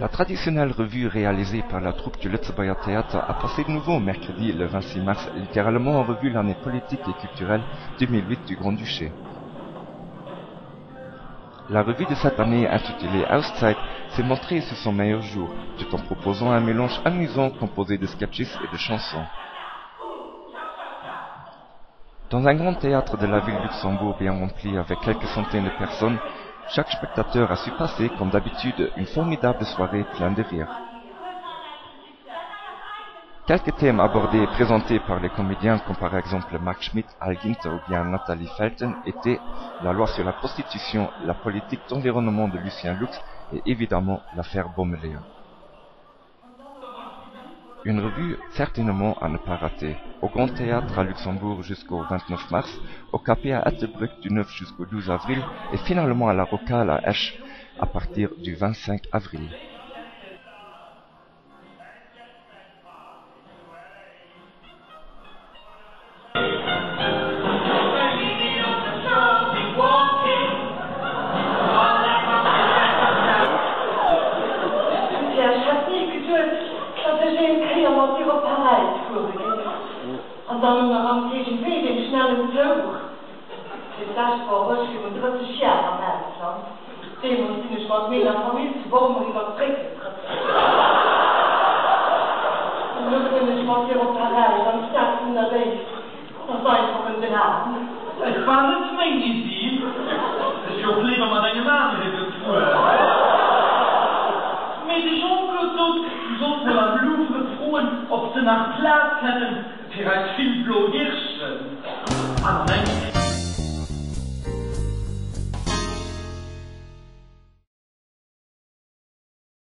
La traditionnelle revue réalisée par la troupe du Lützeburger Théâtre a passé de nouveau mercredi le 26 mars littéralement en revue l'année politique et culturelle 2008 du Grand-Duché. La revue de cette année, intitulée Auszeit, s'est montrée sur son meilleur jour, tout en proposant un mélange amusant composé de sketches et de chansons. Dans un grand théâtre de la ville de Luxembourg bien rempli avec quelques centaines de personnes, chaque spectateur a su passer, comme d'habitude, une formidable soirée pleine de rire. Quelques thèmes abordés et présentés par les comédiens, comme par exemple Marc Schmidt, Al Ginter ou bien Nathalie Felten, étaient la loi sur la prostitution, la politique d'environnement de Lucien Lux et évidemment l'affaire Baumeleer. Une revue certainement à ne pas rater, au Grand Théâtre à Luxembourg jusqu'au 29 mars, au Café à Ettelbruck du 9 jusqu'au 12 avril et finalement à la Rocale à Esch à partir du 25 avril. En dan hanteer je weer in snel in vleugel. Het is daar voor ons voor een grote sjaar aan Duitsland. Thema is dus wat meer dan familie, bomen die wat prikken. En dan kunnen ze wat weer op haar rijden, dan staat ze naar deze. Dan zijn ze op een draad. Ik kan het mij niet zien. Dus je liever maar dan je maat heeft het voor. Maar de zonke tot, zult wel aan Louvre vroegen op ze naar plaats hebben. Für als viel Blodierschen.